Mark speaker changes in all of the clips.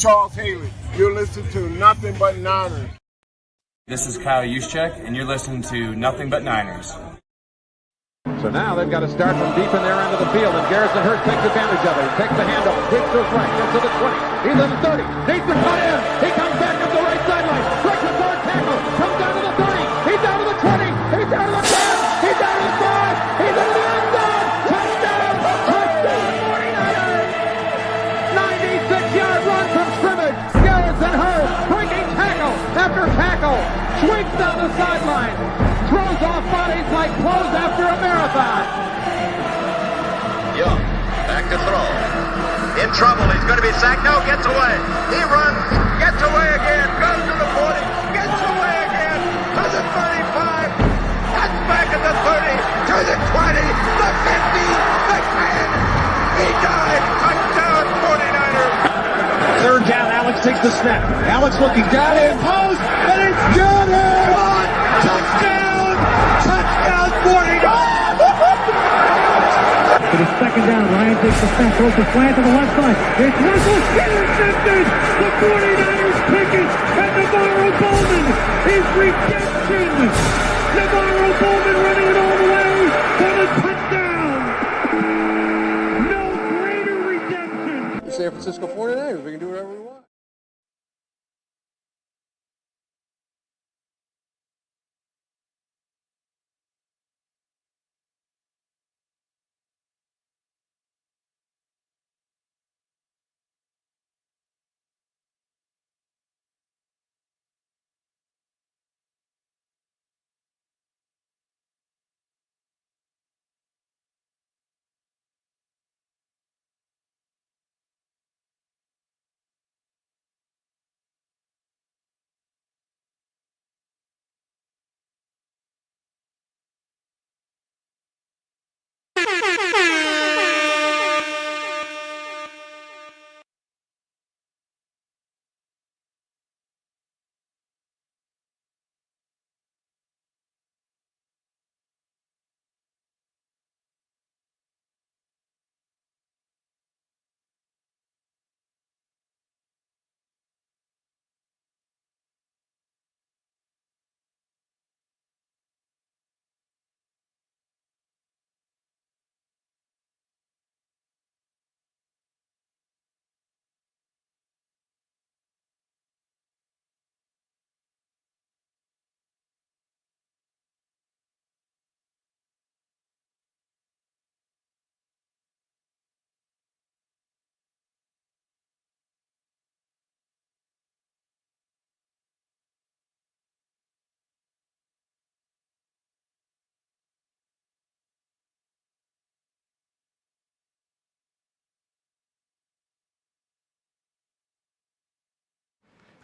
Speaker 1: Charles Haley. You're listening to Nothing But Niners.
Speaker 2: This is Kyle Juszczyk, and you're listening to Nothing But Niners.
Speaker 3: So now they've got to start from deep in their end of the field, and Garrison Hurst takes advantage of it. He takes the handoff, hits to his right, gets to the 20. He's in the 30. Needs to cut in. He comes back up the right sideline. Breaks a hard tackle. Comes down to the 30. He's down to the 20. He's down to the 10. He's down to the 5. He's into the end zone. Touchdown! Touchdown! 49ers! 96-yard run from scrimmage. Garrison Hurst breaking tackle after tackle. Swings down the sideline. Throws off bodies like clothes after a marathon.
Speaker 4: Young, back to throw. In trouble, he's going to be sacked. No, gets away. He runs, gets away again, goes to the 40, gets away again, to the 35, cuts back at the 30, to the 20, the 50, the 10. He died. Touchdown, 49ers.
Speaker 5: Third down, Alex takes the snap. Alex looking down in post, and it's good. Touchdown! Touchdown, 49ers!
Speaker 6: It is second down. Ryan takes the snap, throws the slant to the left side. It's Russell, intercepted! The 49ers pick it, and Navarro Bowman is redemption! Navarro Bowman running it all the way for the touchdown! No greater redemption!
Speaker 3: The San Francisco 49ers, we can do whatever we want.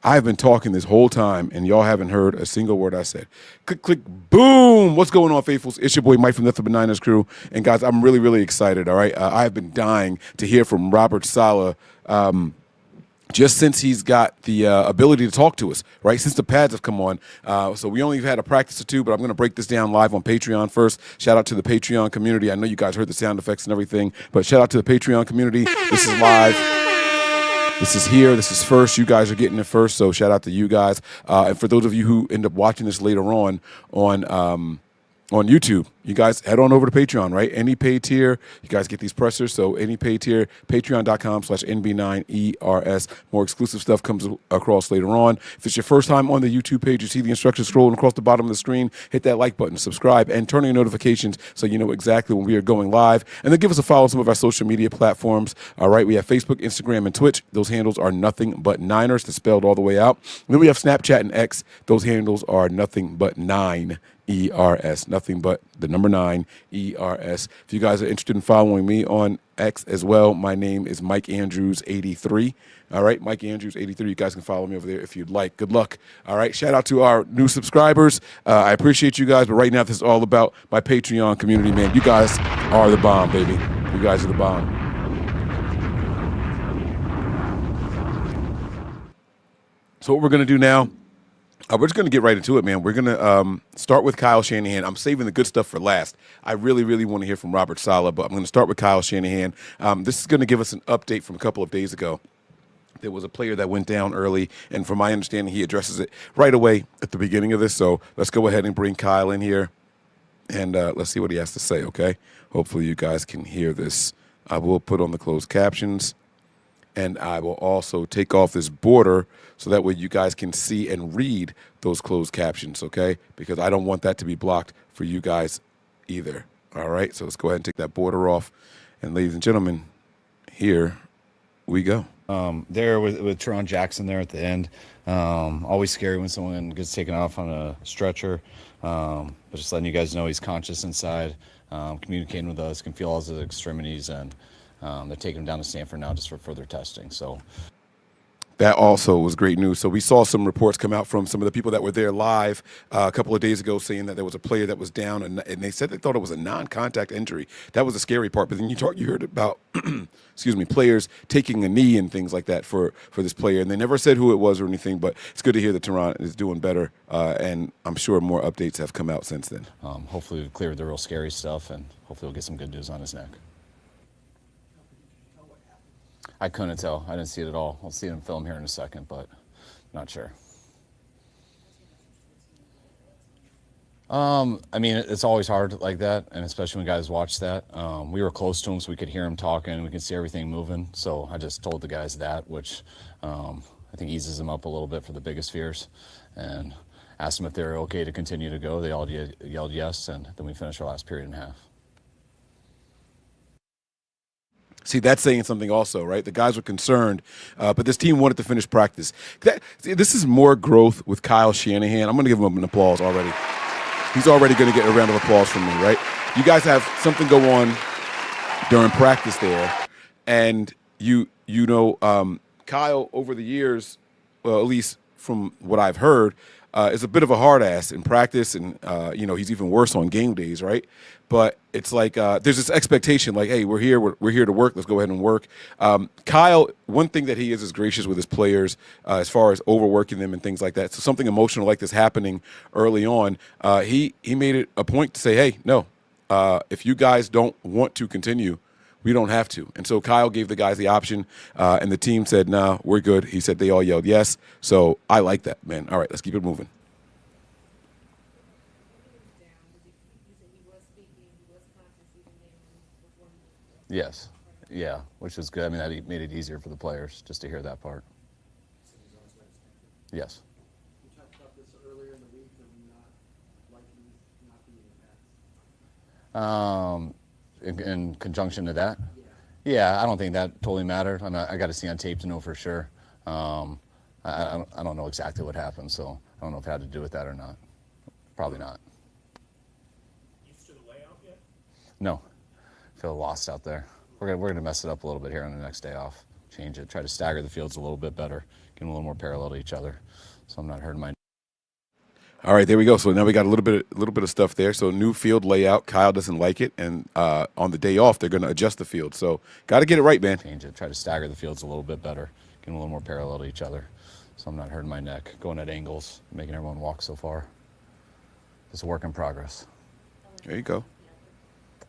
Speaker 7: I've been talking this whole time, and y'all haven't heard a single word I said. Click, click, boom. What's going on, faithfuls? It's your boy Mike from the Nothing But Niners crew. And, guys, I'm really, really excited, all right? I've been dying to hear from Robert Saleh just since he's got the ability to talk to us, right, since the pads have come on. So we only had a practice or two, but I'm going to break this down live on Patreon first. Shout out to the Patreon community. I know you guys heard the sound effects and everything, but shout out to the Patreon community. This is live. This is here. This is first. You guys are getting it first, so shout out to you guys. And for those of you who end up watching this later on YouTube, you guys head on over to Patreon, right? Any paid tier, you guys get these pressers. So any paid tier, patreon.com/NB9ERS. More exclusive stuff comes across later on. If it's your first time on the YouTube page, you see the instructions scrolling across the bottom of the screen. Hit that like button, subscribe, and turn on your notifications so you know exactly when we are going live. And then give us a follow on some of our social media platforms. All right, we have Facebook, Instagram, and Twitch. Those handles are Nothing But Niners. That's spelled all the way out. And then we have Snapchat and X. Those handles are Nothing But 9ERS. Nothing but the number 9 ERS. If you guys are interested in following me on X as well, my name is Mike Andrews 83. All right, Mike Andrews 83. You guys can follow me over there if you'd like. Good luck. All right, shout out to our new subscribers. I appreciate you guys, but right now this is all about my Patreon community, man. You guys are the bomb, baby. You guys are the bomb. So what we're going to do now, we're just going to get right into it, man. We're going to start with Kyle Shanahan. I'm saving the good stuff for last. I really, really want to hear from Robert Saleh, but I'm going to start with Kyle Shanahan. This is going to give us an update from a couple of days ago. there was a player that went down early, and from my understanding, he addresses it right away at the beginning of this. So let's go ahead and bring Kyle in here, and let's see what he has to say, okay? Hopefully you guys can hear this. I will put on the closed captions, and I will also take off this border so that way you guys can see and read those closed captions, okay? Because I don't want that to be blocked for you guys either, all right? So let's go ahead and take that border off, and ladies and gentlemen, here we go.
Speaker 8: There with Teron Jackson there at the end. Always scary when someone gets taken off on a stretcher. But just letting you guys know he's conscious inside, communicating with us, can feel all his extremities, and they're taking him down to Stanford now just for further testing. So
Speaker 7: that also was great news. So we saw some reports come out from some of the people that were there live a couple of days ago saying that there was a player that was down, and they said they thought it was a non-contact injury. That was the scary part. But then you heard about, players taking a knee and things like that for this player, and they never said who it was or anything. But it's good to hear that Teron is doing better, and I'm sure more updates have come out since then.
Speaker 8: Hopefully we've cleared the real scary stuff, and hopefully we'll get some good news on his neck. I couldn't tell. I didn't see it at all. I'll see it in film here in a second, but not sure. I mean, it's always hard like that, and especially when guys watch that. We were close to him, so we could hear him talking. We could see everything moving. So I just told the guys that, which I think eases them up a little bit for the biggest fears, and asked them if they were okay to continue to go. They all yelled yes, and then we finished our last period and a half.
Speaker 7: See, that's saying something also, right? The guys were concerned, but this team wanted to finish practice. This is more growth with Kyle Shanahan. I'm going to give him an applause already. He's already going to get a round of applause from me, right? You guys have something go on during practice there, and Kyle, over the years, well, at least from what I've heard, is a bit of a hard ass in practice, and he's even worse on game days, right? But it's like there's this expectation, like, hey, we're here to work. Let's go ahead and work. Kyle, one thing that he is gracious with his players as far as overworking them and things like that. So something emotional like this happening early on, he made it a point to say, hey, no, if you guys don't want to continue, we don't have to. And so Kyle gave the guys the option, and the team said, nah, we're good. He said they all yelled yes. So I like that, man. All right, let's keep it moving.
Speaker 8: Yes. Yeah, which was good. I mean, that made it easier for the players just to hear that part. Yes.
Speaker 9: You talked about this earlier in the week of not liking not being in
Speaker 8: In conjunction to that? Yeah, I don't think that totally mattered. I got to see on tape to know for sure. I don't know exactly what happened, so I don't know if it had to do with that or not. Probably not.
Speaker 9: Used to the layout yet?
Speaker 8: No. Feel lost out there. We're gonna mess it up a little bit here on the next day off. Change it. Try to stagger the fields a little bit better. Get them a little more parallel to each other, so I'm not hurting my.
Speaker 7: All right, there we go. So now we got a little bit of stuff there. So new field layout. Kyle doesn't like it, and on the day off, they're going to adjust the field. So got to get it right, man.
Speaker 8: Change it. Try to stagger the fields a little bit better. Get them a little more parallel to each other, so I'm not hurting my neck. Going at angles, making everyone walk so far. It's a work in progress.
Speaker 7: There you go.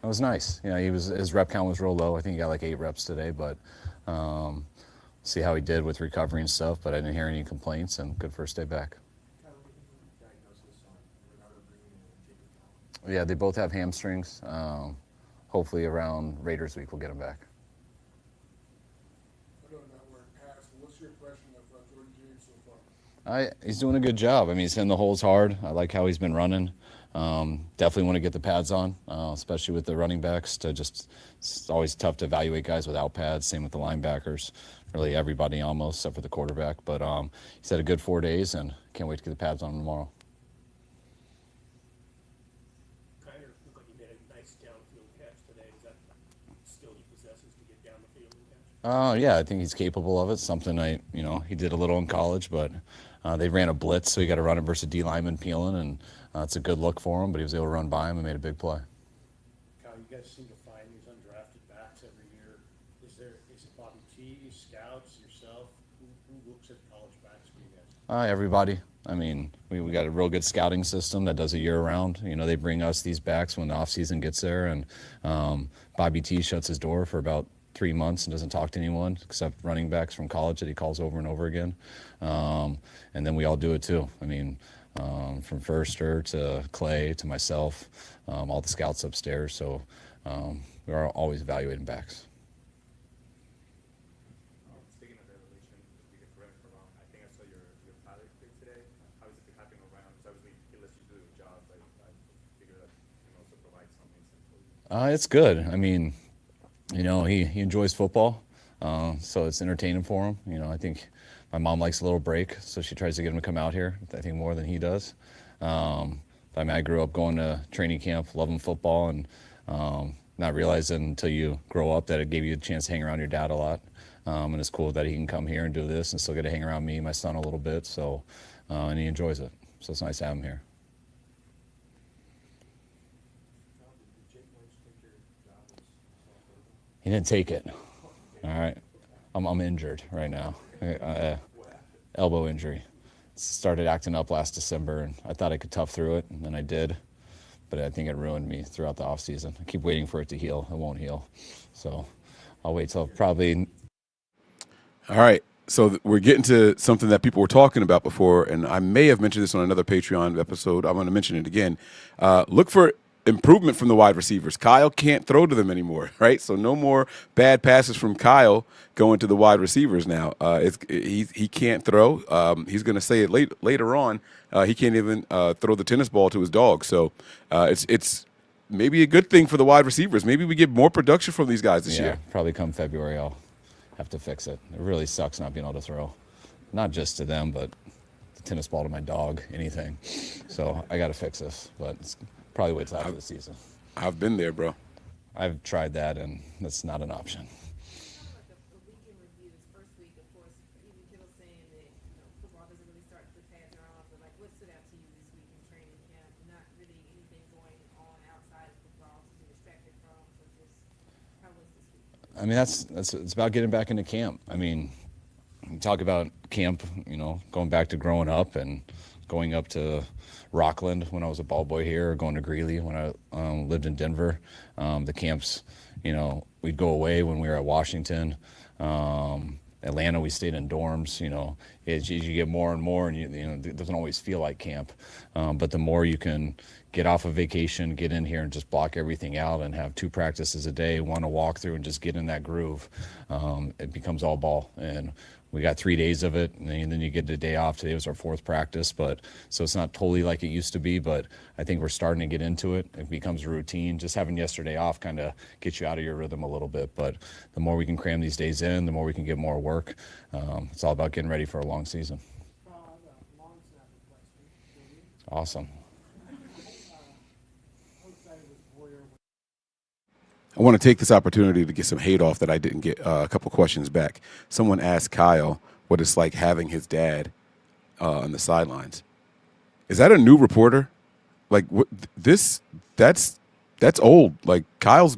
Speaker 8: It was nice. His rep count was real low. I think he got like 8 reps today, but see how he did with recovery and stuff. But I didn't hear any complaints, and good first day back. Yeah, they both have hamstrings. Hopefully around Raiders week we'll get them back.
Speaker 1: What's your impression of Jordan James so far?
Speaker 8: He's doing a good job. I mean, he's hitting the holes hard. I like how he's been running. Definitely want to get the pads on, especially with the running backs. It's always tough to evaluate guys without pads. Same with the linebackers. Really everybody almost, except for the quarterback. But he's had a good 4 days, and can't wait to get the pads on tomorrow.
Speaker 9: Kind of looked like he made a nice downfield catch today. Is that skill he possesses to get down the field and catch?
Speaker 8: Yeah, I think he's capable of it. Something he did a little in college, but they ran a blitz, so he got to run it versus D lineman peeling, and it's a good look for him. But he was able to run by him and made a big play.
Speaker 9: Kyle, you guys seem to find these undrafted backs every year. Is it Bobby T, scouts, yourself? Who looks at college backs for you guys?
Speaker 8: Everybody. I mean, we got a real good scouting system that does it year-round. They bring us these backs when the off-season gets there, and Bobby T shuts his door for about 3 months and doesn't talk to anyone except running backs from college that he calls over and over again. And then we all do it too. I mean, from Firster to Clay to myself, all the scouts upstairs. So we are always evaluating backs.
Speaker 10: Speaking of evaluation, if you can correct me if I'm wrong, I think I saw your pilot pick today. How is it happening around? Because obviously he lets you do your job, but I figure that can also provide some insight for you.
Speaker 8: It's good. I mean, you know, he enjoys football, so it's entertaining for him. You know, I think my mom likes a little break, so she tries to get him to come out here, I think more than he does. I mean, I grew up going to training camp, loving football, and not realizing until you grow up that it gave you a chance to hang around your dad a lot. And it's cool that he can come here and do this and still get to hang around me and my son a little bit. So, and he enjoys it. So it's nice to have him here. He didn't take it. All right. I'm injured right now. Elbow injury. Started acting up last December, and I thought I could tough through it, and then I did. But I think it ruined me throughout the offseason. I keep waiting for it to heal. It won't heal. So I'll wait till probably.
Speaker 7: All right. So we're getting to something that people were talking about before, and I may have mentioned this on another Patreon episode. I'm going to mention it again. Look for improvement from the wide receivers. Kyle can't throw to them anymore, right? So no more bad passes from Kyle going to the wide receivers now. He can't throw. He's going to say it later on. He can't even throw the tennis ball to his dog. So it's maybe a good thing for the wide receivers. Maybe we get more production from these guys this year.
Speaker 8: Probably come February I'll have to fix it. It really sucks not being able to throw. Not just to them, but the tennis ball to my dog, anything. So I got to fix this, but it's probably wait till after the season.
Speaker 7: I've been there, bro.
Speaker 8: I've tried that, and that's not an option. I mean, it's about getting back into camp. I mean, you talk about camp, you know, going back to growing up and going up to Rockland when I was a ball boy here, or going to Greeley when I lived in Denver. The camps, you know, we'd go away when we were at Washington. Atlanta, we stayed in dorms. You know, as you get more and more, and you know, it doesn't always feel like camp. But the more you can get off of vacation, get in here and just block everything out and have 2 practices a day, want to walk through and just get in that groove, it becomes all ball. And we got 3 days of it, and then you get a day off. Today was our 4th practice, but so it's not totally like it used to be, but I think we're starting to get into it. It becomes a routine. Just having yesterday off kind of gets you out of your rhythm a little bit, but the more we can cram these days in, the more we can get more work. It's all about getting ready for a long season. Awesome.
Speaker 7: I want to take this opportunity to get some hate off that I didn't get a couple questions back. Someone asked Kyle what it's like having his dad on the sidelines. Is that a new reporter? Like that's old. Like Kyle's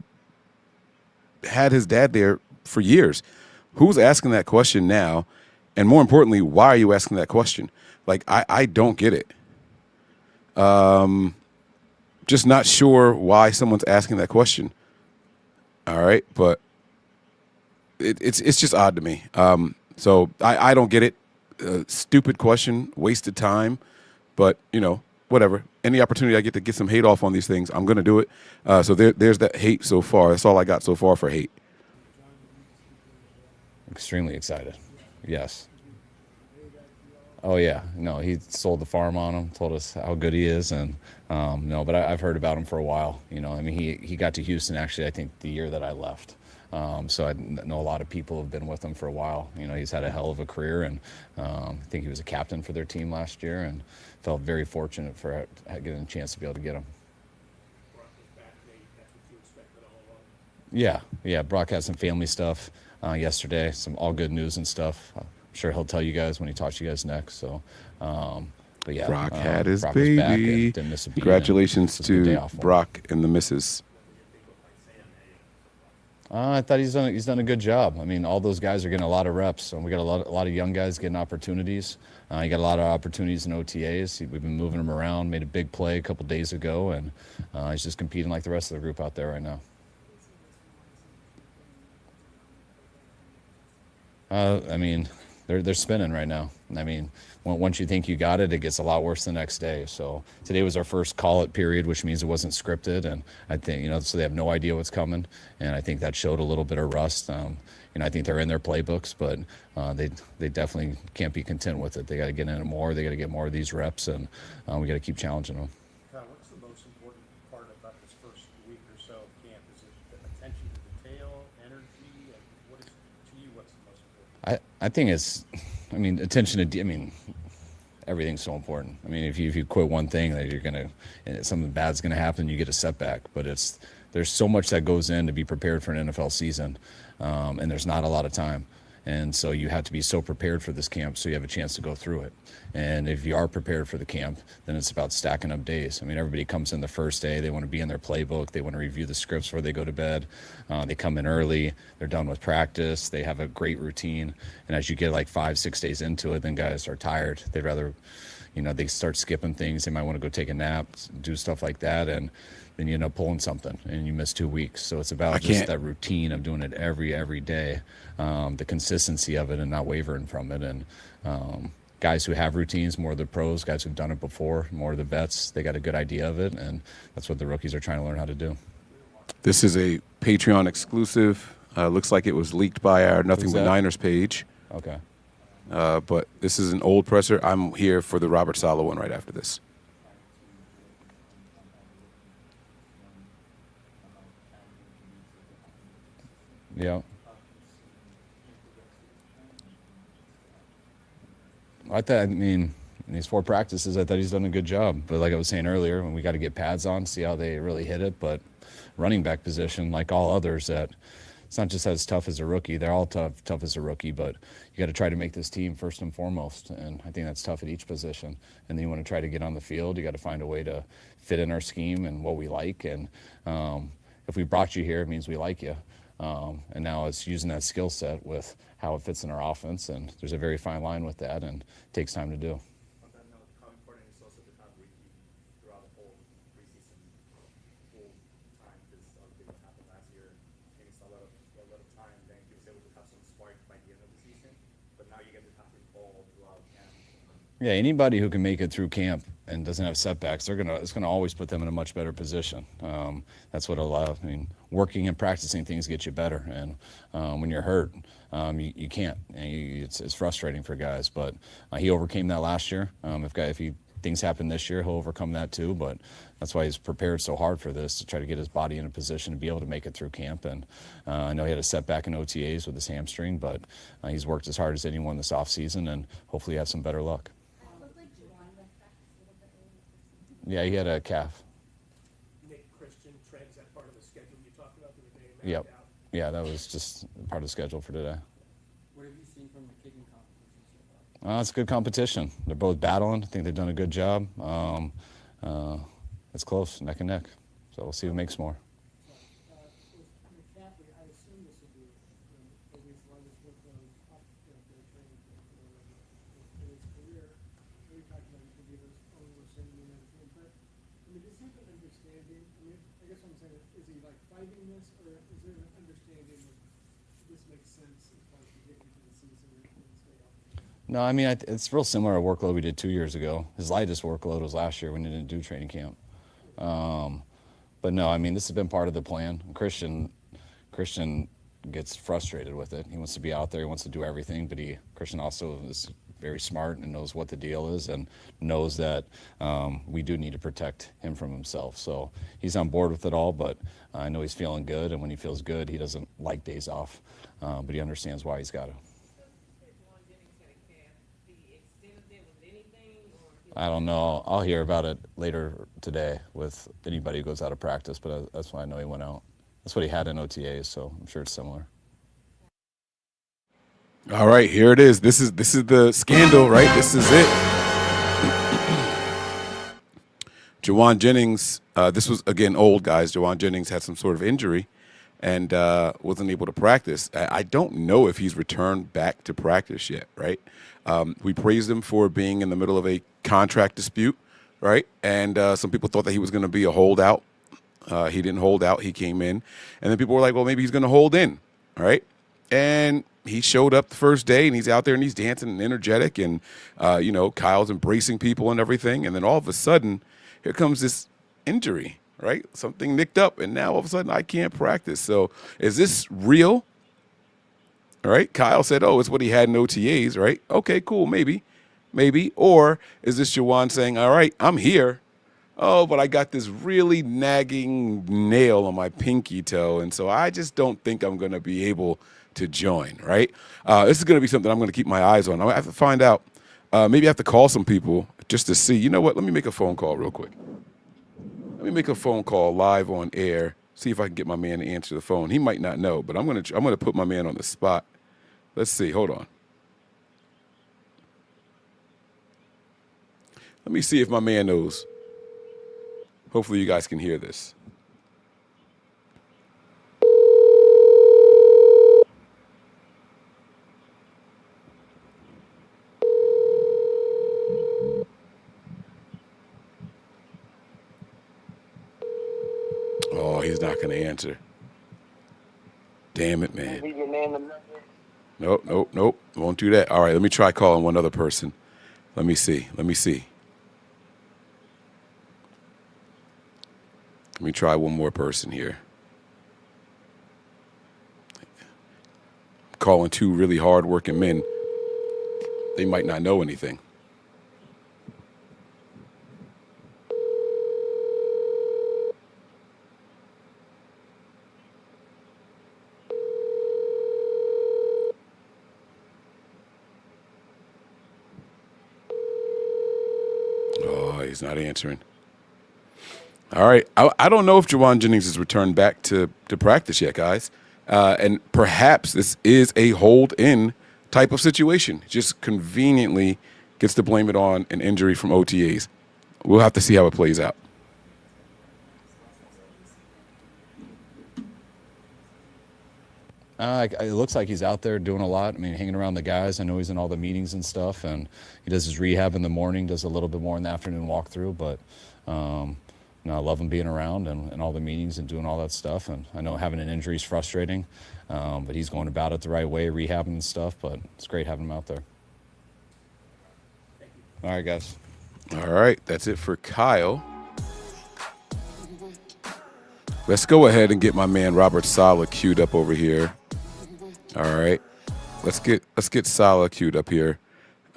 Speaker 7: had his dad there for years. Who's asking that question now? And more importantly, why are you asking that question? Like I don't get it. Just not sure why someone's asking that question. All right, but it's just odd to me. So I don't get it. Stupid question, wasted time. But, you know, whatever. Any opportunity I get to get some hate off on these things, I'm going to do it. So there's that hate so far. That's all I got so far for hate.
Speaker 8: Extremely excited. Yes. Oh, yeah. No, he sold the farm on him, told us how good he is. And, no, but I've heard about him for a while. You know, I mean, he got to Houston, actually, I think the year that I left. So I know a lot of people have been with him for a while. You know, he's had a hell of a career, and I think he was a captain for their team last year, and felt very fortunate for getting a chance to be able to get him. Yeah, Brock had some family stuff yesterday, some all good news and stuff. I'm sure he'll tell you guys when he talks to you guys next. So, but yeah,
Speaker 7: Brock had his
Speaker 8: Brock was back
Speaker 7: baby.
Speaker 8: and didn't miss a beat,
Speaker 7: Congratulations
Speaker 8: and it was a good day
Speaker 7: to
Speaker 8: off for him.
Speaker 7: Brock and the missus.
Speaker 8: I thought he's done a good job. I mean, all those guys are getting a lot of reps, and we got a lot of young guys getting opportunities. You got a lot of opportunities in OTAs. We've been moving him around. Made a big play a couple days ago, and he's just competing like the rest of the group out there right now. I mean, they're spinning right now. I mean, once you think you got it, it gets a lot worse the next day. So today was our first call it period, which means it wasn't scripted, and I think so they have no idea what's coming, and I think that showed a little bit of rust. I think they're in their playbooks, but they definitely can't be content with it. They got to get in it more. They got to get more of these reps, and we got to keep challenging them.
Speaker 9: Kyle, what's the most important part about this first week or so of camp? Is it the attention to detail, energy? What's the most important?
Speaker 8: I think it's, attention to, everything's so important. If you quit one thing, that something bad's gonna happen, you get a setback. But there's so much that goes in to be prepared for an NFL season, and there's not a lot of time. And so you have to be so prepared for this camp so you have a chance to go through it. And if you are prepared for the camp, then it's about stacking up days. Everybody comes in the first day. They want to be in their playbook. They want to review the scripts before they go to bed. They come in early. They're done with practice. They have a great routine. And as you get like 5-6 days into it, then guys are tired. They'd rather, they start skipping things. They might want to go take a nap, do stuff like that. And then you end up pulling something and you miss 2 weeks. So it's about just that routine of doing it every day, the consistency of it and not wavering from it. And guys who have routines, more of the pros, guys who've done it before, more of the vets, they got a good idea of it. And that's what the rookies are trying to learn how to do.
Speaker 7: This is a Patreon exclusive. Looks like it was leaked by our Nothing But Niners page.
Speaker 8: Okay.
Speaker 7: But this is an old presser. I'm here for the Robert Saleh one right after this.
Speaker 8: Yeah. In these 4 practices, I thought he's done a good job. But like I was saying earlier, when we got to get pads on, see how they really hit it. But running back position, like all others, that it's not just as tough as a rookie. They're all tough as a rookie, but you got to try to make this team first and foremost. And I think that's tough at each position. And then you want to try to get on the field. You got to find a way to fit in our scheme and what we like. And if we brought you here, it means we like you. And now it's using that skill set with how it fits in our offense, and there's a very fine line with that, and it takes time to do.
Speaker 10: On that note, how important is also to have Ricky throughout the whole preseason full time? Because obviously what happened last year, he missed a lot of time. Then he was able to have some spark by the end of the season, but now you get to have him all throughout camp.
Speaker 8: Yeah, anybody who can make it through camp and doesn't have setbacks, it's gonna always put them in a much better position. That's what working and practicing things get you better. And when you're hurt, you can't. It's frustrating for guys. But he overcame that last year. If things happen this year, he'll overcome that too. But that's why he's prepared so hard for this, to try to get his body in a position to be able to make it through camp. And I know he had a setback in OTAs with his hamstring, but he's worked as hard as anyone this offseason, and hopefully have some better luck. Yeah, he had a calf.
Speaker 9: Nick Christian treads that part of the schedule you talked about the other day.
Speaker 8: Yep. Yeah, that was just part of the schedule for today.
Speaker 1: What have you seen from the kicking competition so far?
Speaker 8: It's good competition. They're both battling. I think they've done a good job. It's close, neck and neck. So we'll see who makes more. No, it's real similar to workload we did 2 years ago. His lightest workload was last year when he didn't do training camp. But no, this has been part of the plan. Christian gets frustrated with it. He wants to be out there. He wants to do everything, but Christian also is very smart and knows what the deal is and knows that we do need to protect him from himself. So he's on board with it all, but I know he's feeling good, and when he feels good, he doesn't like days off, but he understands why he's got to. I don't know. I'll hear about it later today with anybody who goes out of practice, but that's why I know he went out. That's what he had in OTAs, so I'm sure it's similar.
Speaker 7: All right, here it is. This is the scandal, right? This is it. Jauan Jennings, this was, again, old guys. Jauan Jennings had some sort of injury and wasn't able to practice. I don't know if he's returned back to practice yet, right? We praised him for being in the middle of a contract dispute, right? And some people thought that he was going to be a holdout. He didn't hold out. He came in. And then people were like, well, maybe he's going to hold in, all right? And he showed up the first day, and he's out there, and he's dancing and energetic, and, Kyle's embracing people and everything. And then all of a sudden, here comes this injury, right? Something nicked up, and now all of a sudden I can't practice. So is this real? All right. Kyle said, it's what he had in OTAs, right? Okay, cool. Maybe. Or is this Juwan saying, all right, I'm here. Oh, but I got this really nagging nail on my pinky toe, and so I just don't think I'm going to be able to join, right? This is going to be something I'm going to keep my eyes on. I have to find out. Maybe I have to call some people just to see. You know what? Let me make a phone call real quick. Let me make a phone call live on air, see if I can get my man to answer the phone. He might not know, but I'm going to put my man on the spot. Let's see. Hold on. Let me see if my man knows. Hopefully you guys can hear this. Oh, he's not going to answer. Damn it, man. Nope. Won't do that. All right, let me try calling one other person. Let me see. Let me try one more person here. Calling two really hard-working men. They might not know anything. Oh, he's not answering. All right. I don't know if Juwan Jennings has returned back to practice yet, guys. And perhaps this is a hold-in type of situation. Just conveniently gets to blame it on an injury from OTAs. We'll have to see how it plays out.
Speaker 8: It looks like he's out there doing a lot. I mean, hanging around the guys. I know he's in all the meetings and stuff, and he does his rehab in the morning, does a little bit more in the afternoon walkthrough. But I love him being around and all the meetings and doing all that stuff. And I know having an injury is frustrating, but he's going about it the right way, rehabbing and stuff. But it's great having him out there. All right, guys.
Speaker 7: All right, that's it for Kyle. Let's go ahead and get my man Robert Saleh queued up over here. All right, let's get Saleh queued up here.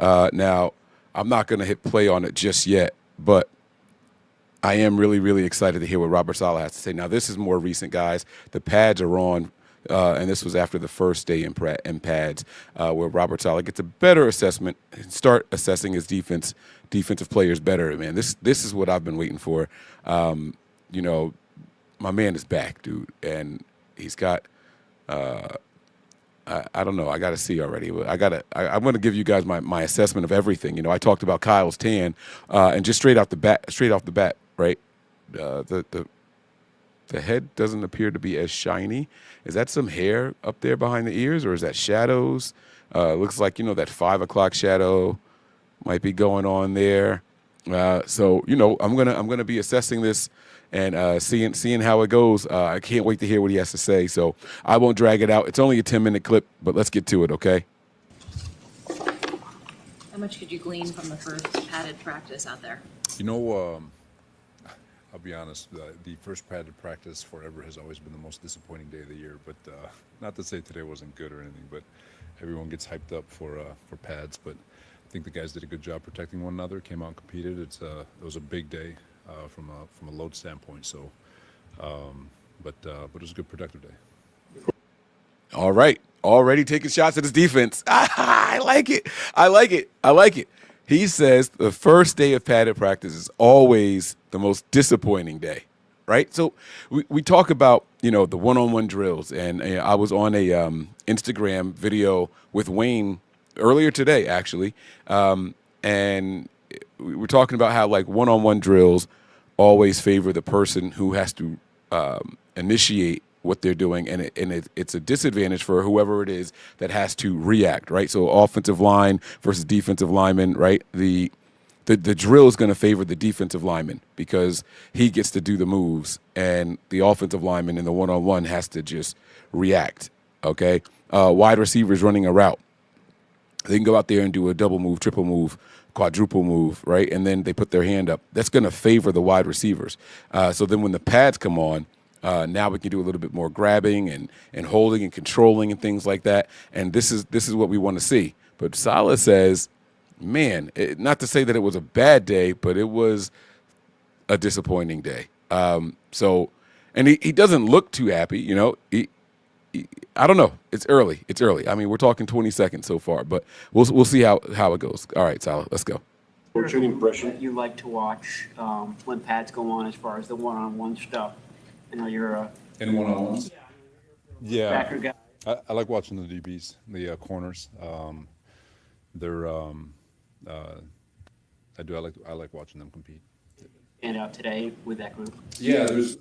Speaker 7: Now, I'm not going to hit play on it just yet, but I am really, really excited to hear what Robert Saleh has to say. Now, this is more recent, guys. The pads are on, and this was after the first day in pads, where Robert Saleh gets a better assessment and start assessing his defensive players better. Man, this is what I've been waiting for. My man is back, dude, and he's got. I don't know. I got to see already. I'm going to give you guys my assessment of everything. I talked about Kyle's tan, and just straight off the bat, right? The head doesn't appear to be as shiny. Is that some hair up there behind the ears, or is that shadows? Looks like that 5 o'clock shadow might be going on there. So I'm gonna be assessing this and seeing how it goes. I can't wait to hear what he has to say. So I won't drag it out. It's only a 10-minute clip, but let's get to it, okay?
Speaker 11: How much could you glean from the first padded practice out there?
Speaker 12: I'll be honest, the first padded practice forever has always been the most disappointing day of the year. But not to say today wasn't good or anything, but everyone gets hyped up for pads. But I think the guys did a good job protecting one another, came out and competed. It was a big day from a load standpoint. So, but it was a good productive day.
Speaker 7: All right. Already taking shots at his defense. I like it. He says the first day of padded practice is always the most disappointing day, right? So we talk about, the one-on-one drills. And I was on a Instagram video with Wayne earlier today, actually. And we were talking about how, one-on-one drills always favor the person who has to initiate what they're doing, and it's a disadvantage for whoever it is that has to react, right? So offensive line versus defensive lineman, right? The drill is going to favor the defensive lineman because he gets to do the moves, and the offensive lineman in the one-on-one has to just react, okay? wide receivers running a route. They can go out there and do a double move, triple move, quadruple move, right? And then they put their hand up. That's going to favor the wide receivers. So then when the pads come on, now we can do a little bit more grabbing and holding and controlling and things like that. And this is what we want to see. But Saleh says, man, not to say that it was a bad day, but it was a disappointing day. And he doesn't look too happy, you know. I don't know. It's early. I mean, we're talking 20 seconds so far, but we'll see how it goes. All right, Saleh, let's go.
Speaker 13: What's your impression you like to watch when pads go on as far as the one-on-one stuff? I know you're
Speaker 12: in one-on-ones. Yeah,
Speaker 13: backer guy.
Speaker 12: I like watching the DBs, the corners. They're I like watching them compete.
Speaker 13: And out today with that group.
Speaker 12: Yeah, there's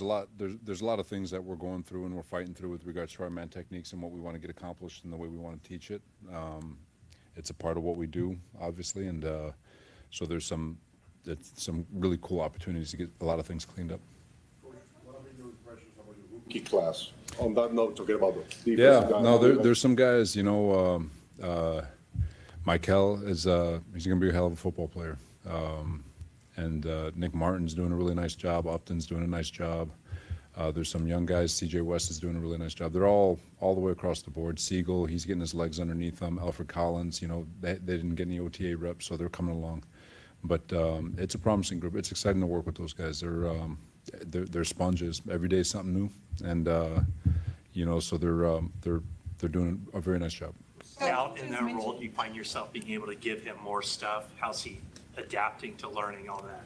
Speaker 12: a lot of things that we're going through and we're fighting through with regards to our man techniques and what we want to get accomplished and the way we want to teach it. It's a part of what we do, obviously, and so there's some really cool opportunities to get a lot of things cleaned up.
Speaker 1: What have been your impressions about your rookie class? On that note, talking about the
Speaker 12: defensive guys. No, there's some guys, Michael is he's going to be a hell of a football player. And Nick Martin's doing a really nice job. Upton's doing a nice job. There's some young guys. C.J. West is doing a really nice job. They're all the way across the board. Siegel, he's getting his legs underneath them. Alfred Collins, they didn't get any OTA reps, so they're coming along. But it's a promising group. It's exciting to work with those guys. They're sponges. Every day is something new, and so they're doing a very nice job.
Speaker 14: Out in that role, do you find yourself being able to give him more stuff? How's he adapting to learning all that?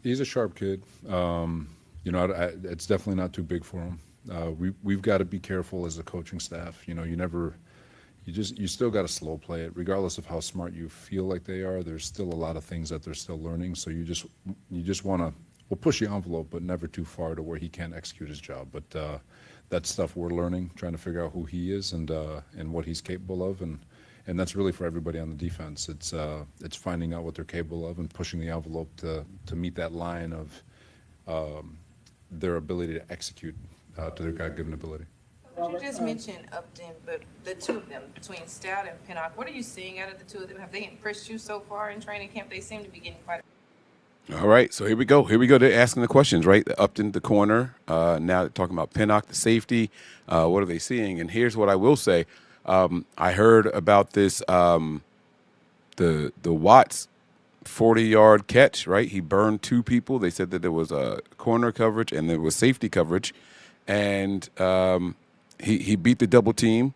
Speaker 12: He's a sharp kid. It's definitely not too big for him. We've got to be careful as a coaching staff. You still got to slow play it, regardless of how smart you feel like they are. There's still a lot of things that they're still learning. So you just want to push the envelope, but never too far to where he can't execute his job. But that's stuff we're learning, trying to figure out who he is and what he's capable of, and that's really for everybody on the defense. It's finding out what they're capable of and pushing the envelope to meet that line of their ability to execute to their God-given ability.
Speaker 15: You just mentioned Upton, but the two of them, between Stout and Pinnock, what are you seeing out of the two of them? Have they impressed you so far in training camp? They seem to be getting quite.
Speaker 7: All right, so here we go. They're asking the questions, right? Upton, the corner. Now they're talking about Pinnock, the safety. What are they seeing? And here's what I will say. I heard about this, the Watts 40-yard catch, right? He burned two people. They said that there was a corner coverage and there was safety coverage. And he beat the double team,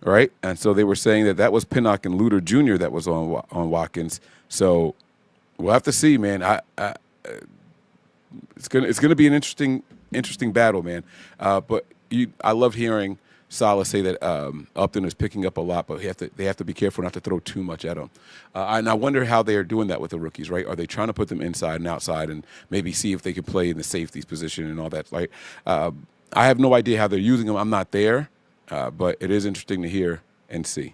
Speaker 7: right? And so they were saying that was Pinnock and Luter Jr. that was on Watkins. So we'll have to see, man. It's gonna be an interesting battle, man. But I love hearing Saleh say that Upton is picking up a lot, but they have to be careful not to throw too much at him. And I wonder how they are doing that with the rookies, right? Are they trying to put them inside and outside and maybe see if they can play in the safeties position and all that? Like, I have no idea how they're using them. I'm not there, but it is interesting to hear and see.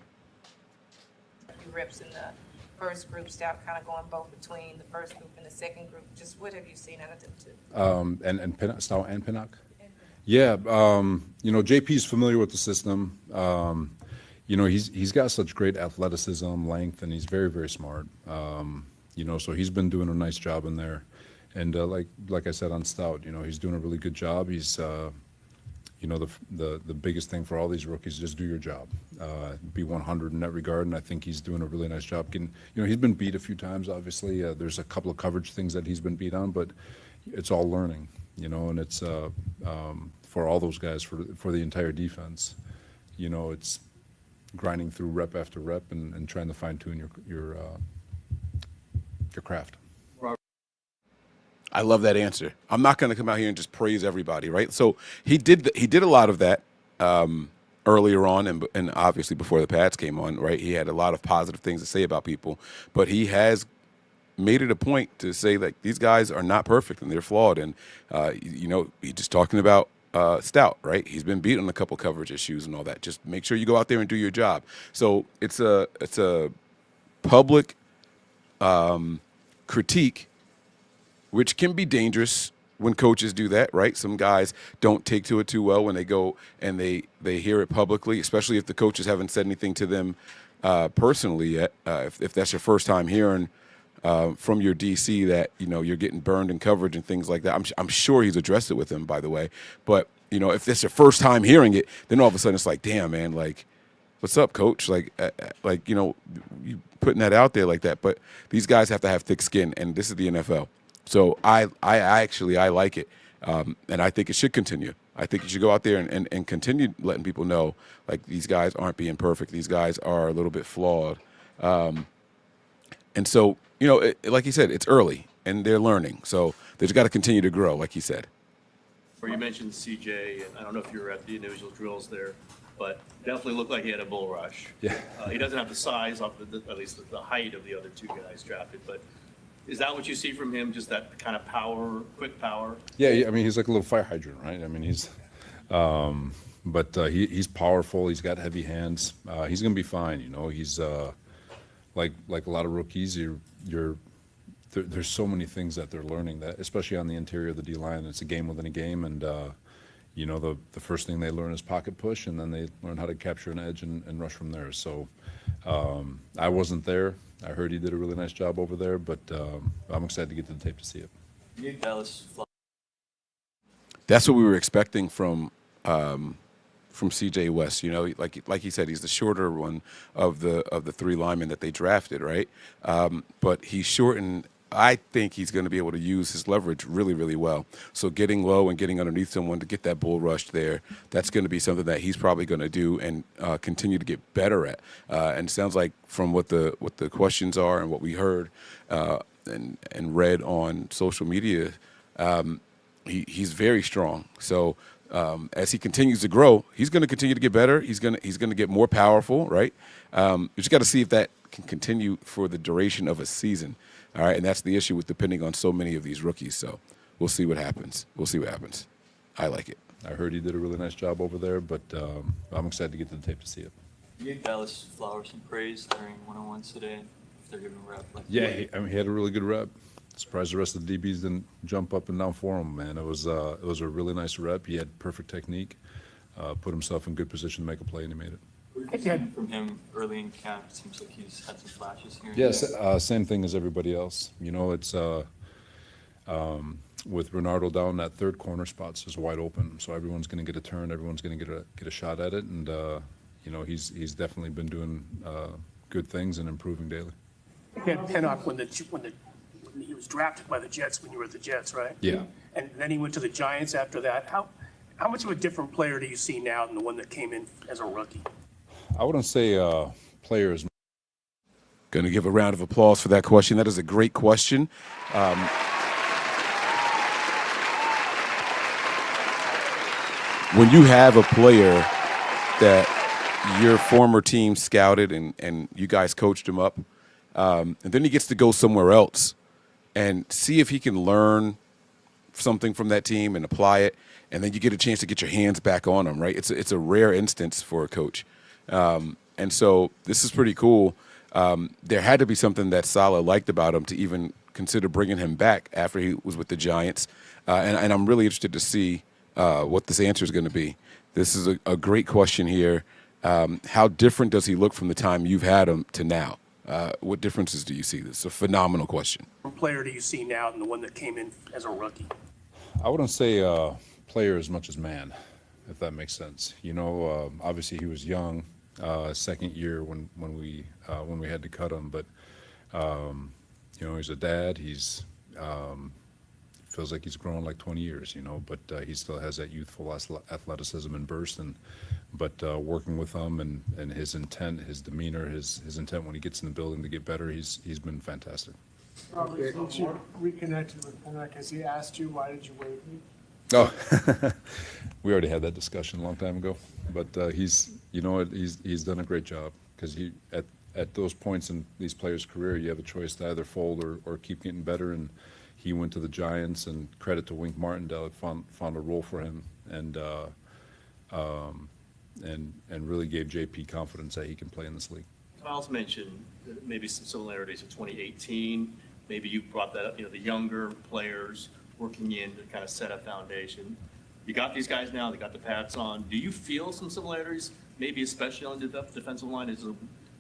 Speaker 15: Reps in the first group, Stout kind of going both between the first group and the second group. Just what have you seen out of them two?
Speaker 12: And Stout and Pinnock? Yeah, JP's familiar with the system. He's got such great athleticism, length, and he's very, very smart. So he's been doing a nice job in there. And like I said on Stout, he's doing a really good job. He's, the biggest thing for all these rookies is just do your job, be 100 in that regard. And I think he's doing a really nice job. He's been beat a few times, obviously. There's a couple of coverage things that he's been beat on, but it's all learning, and it's for all those guys, for the entire defense, it's grinding through rep after rep and trying to fine tune your craft.
Speaker 7: I love that answer. I'm not going to come out here and just praise everybody, right? So he did a lot of that earlier on, and obviously before the pads came on, right? He had a lot of positive things to say about people, but he has made it a point to say that these guys are not perfect and they're flawed. And he's just talking about Stout, right? He's been beat on a couple coverage issues and all that. Just make sure you go out there and do your job. So it's a public critique, which can be dangerous when coaches do that, right? Some guys don't take to it too well when they go and they hear it publicly, especially if the coaches haven't said anything to them personally yet. If that's your first time hearing from your DC that, you know, you're getting burned in coverage and things like that. I'm sure he's addressed it with him, by the way. But, you know, if that's your first time hearing it, then all of a sudden it's like, damn, man, like, what's up, coach? Like, you know, you putting that out there like that. But these guys have to have thick skin, and this is the NFL. So I like it, and I think it should continue. I think you should go out there and continue letting people know, like, these guys aren't being perfect. These guys are a little bit flawed. And so, you know, like he said, it's early, and they're learning. So they've got to continue to grow, like he said.
Speaker 16: Where you mentioned CJ, I don't know if you were at the individual drills there, but definitely looked like he had a bull rush.
Speaker 12: Yeah.
Speaker 16: He doesn't have the size, at least the height of the other two guys drafted, but is that what you see from him, just that kind of power, quick power?
Speaker 12: Yeah, I mean, he's like a little fire hydrant, right? I mean, he's powerful. He's got heavy hands. He's going to be fine, you know. He's like a lot of rookies, there's so many things that they're learning, that especially on the interior of the D-line. It's a game within a game, and you know, the first thing they learn is pocket push, and then they learn how to capture an edge and rush from there. So I wasn't there. I heard he did a really nice job over there, but I'm excited to get to the tape to see it.
Speaker 7: That's what we were expecting from CJ West. You know, like he said, he's the shorter one of the three linemen that they drafted, right? But he's short, and I think he's going to be able to use his leverage really, really well. So getting low and getting underneath someone to get that bull rush there, that's going to be something that he's probably going to do and continue to get better at. And it sounds like from what the questions are and what we heard and read on social media, he's very strong. So as he continues to grow, he's going to continue to get better. He's going to get more powerful, right? You just got to see if that can continue for the duration of a season. All right, and that's the issue with depending on so many of these rookies. So we'll see what happens. I like it.
Speaker 12: I heard he did a really nice job over there, but I'm excited to get to the tape to see it.
Speaker 17: You gave Dallas Flowers some praise during one-on-ones today. If they're giving a rep, like
Speaker 12: yeah, he had a really good rep. Surprised the rest of the DBs didn't jump up and down for him, man. It was a really nice rep. He had perfect technique, put himself in good position to make a play, and he made it.
Speaker 17: From him early in camp, it seems like he's had some flashes here.
Speaker 12: Yes, same thing as everybody else. You know, it's with Renardo down, that third corner spot's is wide open, so everyone's going to get a turn, everyone's going to get a shot at it, and you know, he's definitely been doing good things and improving daily.
Speaker 18: Pinnock when he was drafted by the Jets when you were at the Jets, right?
Speaker 12: Yeah.
Speaker 18: And then he went to the Giants after that. How much of a different player do you see now than the one that came in as a rookie?
Speaker 12: I wouldn't say players.
Speaker 7: Going to give a round of applause for that question. That is a great question. When you have a player that your former team scouted and you guys coached him up, and then he gets to go somewhere else and see if he can learn something from that team and apply it, and then you get a chance to get your hands back on him, right? It's a rare instance for a coach. And so this is pretty cool. There had to be something that Saleh liked about him to even consider bringing him back after he was with the Giants. And I'm really interested to see what this answer is going to be. This is a great question here. How different does he look from the time you've had him to now? What differences do you see? This is a phenomenal question.
Speaker 18: What player do you see now than the one that came in as a rookie?
Speaker 12: I wouldn't say player as much as man, if that makes sense. You know, obviously he was young, second year when we had to cut him, but you know, he's a dad. He's feels like he's grown like 20 years, you know, but he still has that youthful athleticism and burst. But working with him and his intent, his demeanor, his intent when he gets in the building to get better, he's been fantastic.
Speaker 19: Robert, since you reconnected with Pinnock, has he asked you why did you waive me?
Speaker 12: Oh, we already had that discussion a long time ago. But he's done a great job because he at those points in these players' career, you have a choice to either fold or keep getting better. And he went to the Giants, and credit to Wink Martindale, found a role for him and really gave JP confidence that he can play in this league.
Speaker 16: Kyle's mentioned maybe some similarities of 2018. Maybe you brought that up, you know, the younger players. working in to kind of set a foundation. You got these guys now, they got the pads on. Do you feel some similarities, maybe especially on the defensive line, is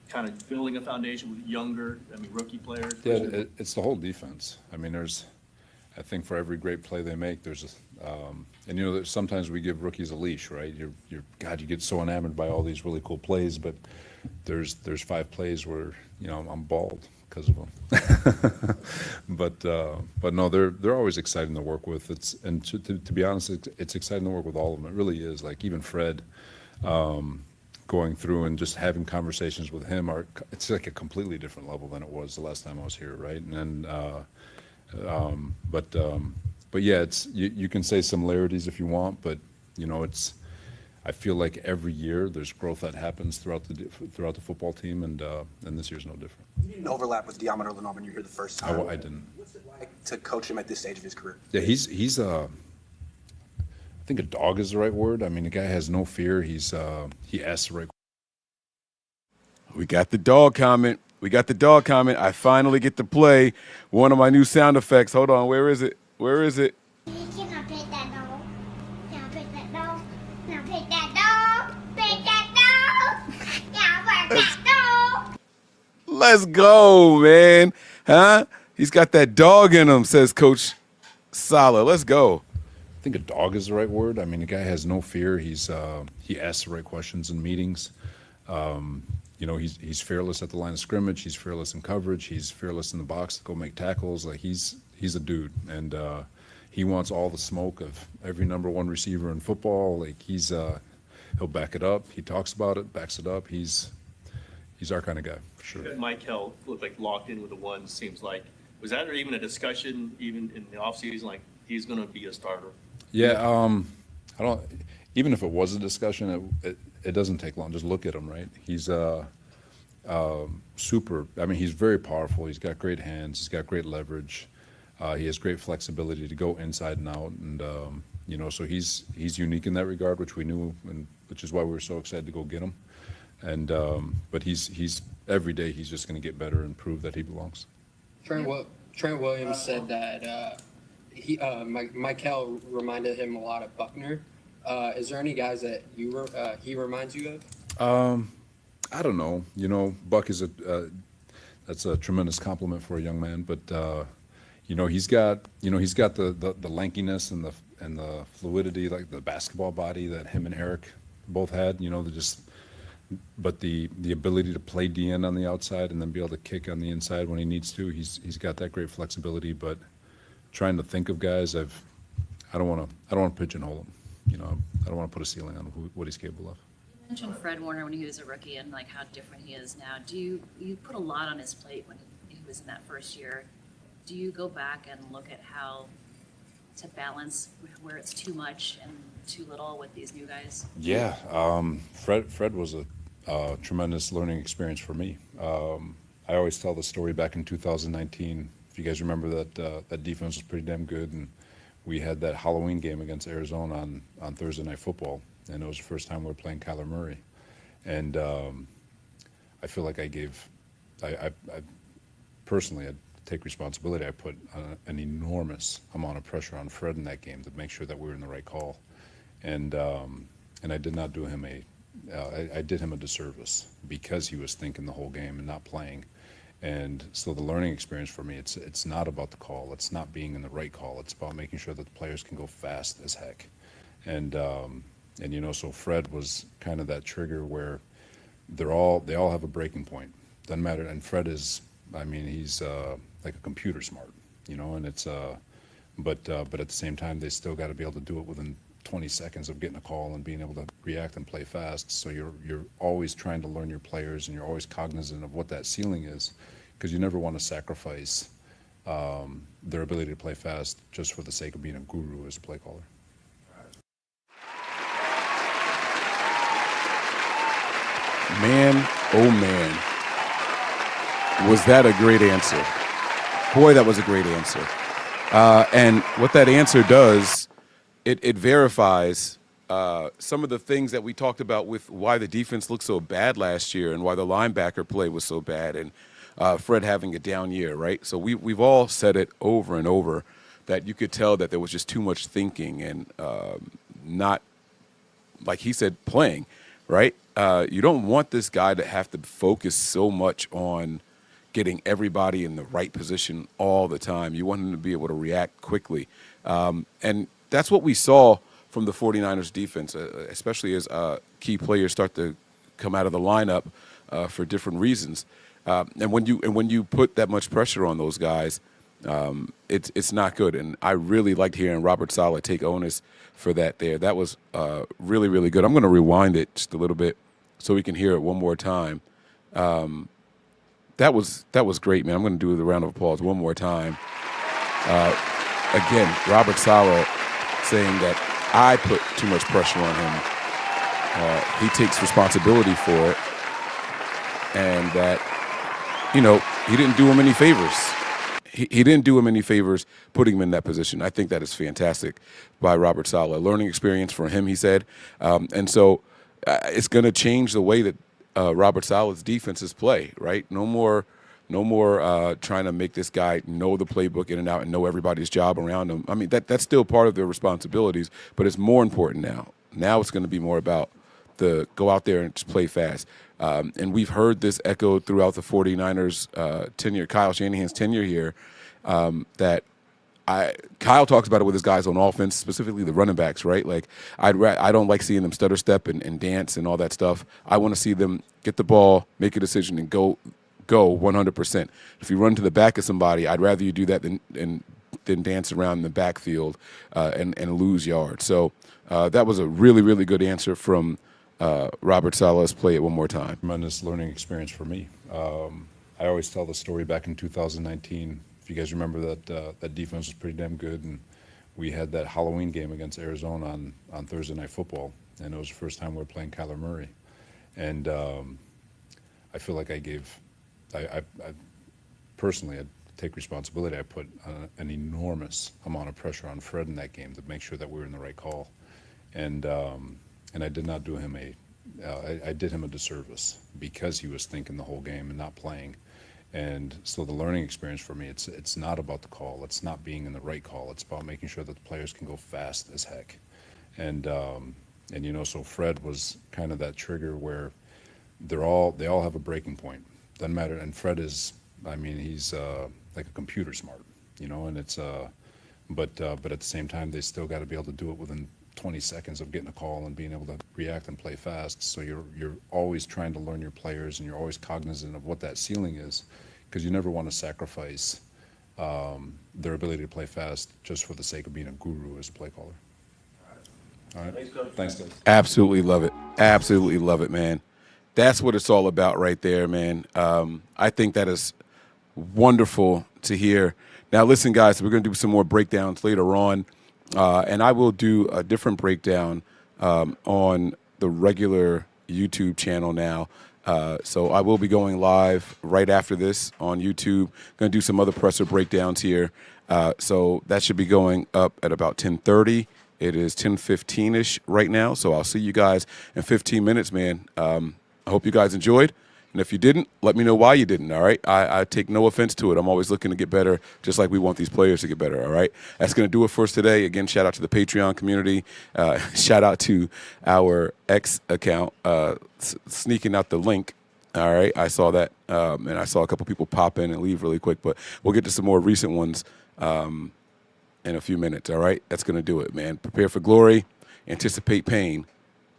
Speaker 16: kind of building a foundation with younger, rookie players?
Speaker 12: Yeah, it's the whole defense. I mean, I think for every great play they make, and sometimes we give rookies a leash, right? God, you get so enamored by all these really cool plays, but there's 5 plays where I'm bald because of them. but no, they're always exciting to work with. To be honest, it's exciting to work with all of them. It really is. Like even Fred, going through and just having conversations with him it's like a completely different level than it was the last time I was here, right? And then, but yeah, you can say similarities if you want, but I feel like every year there's growth that happens throughout the football team, and this year's no different.
Speaker 20: You didn't overlap with Diamond Lenore when you were here the first time.
Speaker 12: I didn't.
Speaker 20: What's it like to coach him at this stage of his career?
Speaker 12: Yeah, he's I think a dog is the right word. I mean, the guy has no fear. He asks the right.
Speaker 7: We got the dog comment. I finally get to play one of my new sound effects. Hold on, where is it? Where is it?
Speaker 6: Can I pet that dog? Can I pet that dog? Can I pet that dog? Pet that dog? Can I pet that dog?
Speaker 7: Let's go, man. Huh? He's got that dog in him, says Coach Saleh. Let's go.
Speaker 12: I think a dog is the right word. I mean, the guy has no fear. He asks the right questions in meetings. He's fearless at the line of scrimmage. He's fearless in coverage. He's fearless in the box to go make tackles. Like he's a dude, and he wants all the smoke of every number 1 receiver in football. Like he'll back it up. He talks about it, backs it up. He's our kind of guy for sure.
Speaker 16: Mike Hill looked like locked in with the ones. Seems like, was that even a discussion even in the offseason? Like he's going to be a starter.
Speaker 12: Yeah, I don't. Even if it was a discussion, it doesn't take long. Just look at him, right? He's super. I mean, he's very powerful. He's got great hands. He's got great leverage. He has great flexibility to go inside and out, and so he's unique in that regard, which we knew, and which is why we were so excited to go get him. And but he's every day he's just going to get better and prove that he belongs.
Speaker 21: Trent Williams said that Michael reminded him a lot of Buckner. Is there any guys that he reminds you of?
Speaker 12: I don't know. Buck is that's a tremendous compliment for a young man, but he's got the lankiness and the fluidity, like the basketball body that him and Eric both had. But the ability to play DN on the outside and then be able to kick on the inside when he needs to. He's got that great flexibility. But trying to think of guys, I don't want to pigeonhole him. I don't want to put a ceiling on what he's capable of.
Speaker 11: You mentioned Fred Warner when he was a rookie and like how different he is now. Do you put a lot on his plate when he was in that first year? Do you go back and look at how to balance where it's too much and too little with these new guys?
Speaker 12: Yeah, Fred was a tremendous learning experience for me. I always tell the story back in 2019. If you guys remember that defense was pretty damn good, and we had that Halloween game against Arizona on Thursday Night Football, and it was the first time we were playing Kyler Murray. And I feel like I personally, I'd take responsibility. I put an enormous amount of pressure on Fred in that game to make sure that we were in the right call. And I did not do him I did him a disservice because he was thinking the whole game and not playing. And so the learning experience for me, it's not about the call. It's not being in the right call. It's about making sure that the players can go fast as heck. And so Fred was kind of that trigger where they all have a breaking point. Doesn't matter. And Fred is, he's like a computer smart, and it's but at the same time they still got to be able to do it within 20 seconds of getting a call and being able to react and play fast. So you're always trying to learn your players, and you're always cognizant of what that ceiling is, because you never want to sacrifice their ability to play fast just for the sake of being a guru as a play caller.
Speaker 7: Man, oh man, was that a great answer. Boy, that was a great answer. And what that answer does, it verifies some of the things that we talked about with why the defense looked so bad last year and why the linebacker play was so bad, and Fred having a down year, right? So we've all said it over and over. that you could tell that there was just too much thinking and not, like he said, playing, right? You don't want this guy to have to focus so much on getting everybody in the right position all the time. You want him to be able to react quickly. And that's what we saw from the 49ers defense, especially as key players start to come out of the lineup for different reasons. And when you put that much pressure on those guys, it's not good. And I really liked hearing Robert Saleh take onus for that there. That was really, really good. I'm going to rewind it just a little bit so we can hear it one more time. That was great, man. I'm going to do the round of applause one more time. Again, Robert Saleh saying that I put too much pressure on him. He takes responsibility for it, and that, he didn't do him any favors. He didn't do him any favors putting him in that position. I think that is fantastic by Robert Saleh. Learning experience for him, he said. And so it's going to change the way that Robert Saleh's defenses play, right? No more trying to make this guy know the playbook in and out and know everybody's job around him. I mean, that's still part of their responsibilities, but it's more important now. Now it's going to be more about the go out there and just play fast. And we've heard this echoed throughout the 49ers tenure, Kyle Shanahan's tenure here, that Kyle talks about it with his guys on offense, specifically the running backs, right? Like, I don't like seeing them stutter step and dance and all that stuff. I want to see them get the ball, make a decision, and go 100%. If you run to the back of somebody, I'd rather you do that than dance around in the backfield and lose yards. So that was a really, really good answer from Robert Saleh. Let's play it one more time.
Speaker 12: Tremendous learning experience for me. I always tell the story back in 2019. If you guys remember that defense was pretty damn good, and we had that Halloween game against Arizona on Thursday Night Football, and it was the first time we were playing Kyler Murray. And I feel like I personally, I take responsibility. I put an enormous amount of pressure on Fred in that game to make sure that we were in the right call. And I did not do him I did him a disservice because he was thinking the whole game and not playing. And so the learning experience for me, it's not about the call. It's not being in the right call. It's about making sure that the players can go fast as heck. And so Fred was kind of that trigger where they all have a breaking point. Doesn't matter. And Fred is, he's like a computer smart, and it's, but at the same time, they still got to be able to do it within 20 seconds of getting a call and being able to react and play fast. So you're always trying to learn your players, and you're always cognizant of what that ceiling is, because you never want to sacrifice their ability to play fast just for the sake of being a guru as a play caller. All right. Thanks, guys.
Speaker 7: Absolutely love it. Absolutely love it, man. That's what it's all about right there, man. I think that is wonderful to hear. Now, listen, guys, we're going to do some more breakdowns later on, and I will do a different breakdown on the regular YouTube channel now. So I will be going live right after this on YouTube. Going to do some other presser breakdowns here. So that should be going up at about 10:30. It is 10:15-ish right now, so I'll see you guys in 15 minutes, man. I hope you guys enjoyed. And if you didn't, let me know why you didn't, all right? I take no offense to it. I'm always looking to get better, just like we want these players to get better, all right? That's going to do it for us today. Again, shout out to the Patreon community. Shout out to our X account sneaking out the link, all right? I saw that, and I saw a couple people pop in and leave really quick, but we'll get to some more recent ones in a few minutes, all right? That's going to do it, man. Prepare for glory, anticipate pain,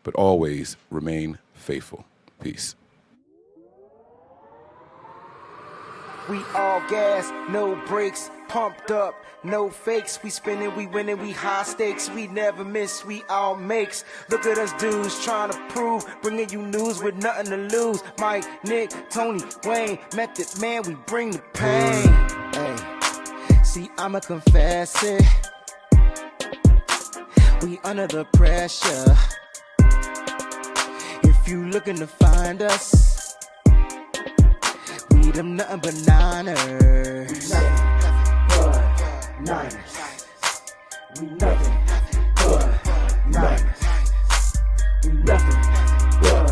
Speaker 7: but always remain faithful. Peace.
Speaker 2: We all gas, no brakes, pumped up, no fakes. We spinning, we winning, we high stakes. We never miss, we all makes. Look at us dudes trying to prove, bringing you news with nothing to lose. Mike, Nick, Tony, Wayne, Method Man, we bring the pain. Hey, see, I'ma confess it. We under the pressure. If you looking to find us, we them nothing but Niners. We nothing but Niners. We nothing but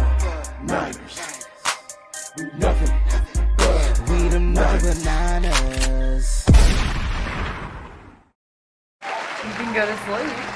Speaker 2: Niners. We nothing but we them nothing but Niners.
Speaker 4: go to sleep.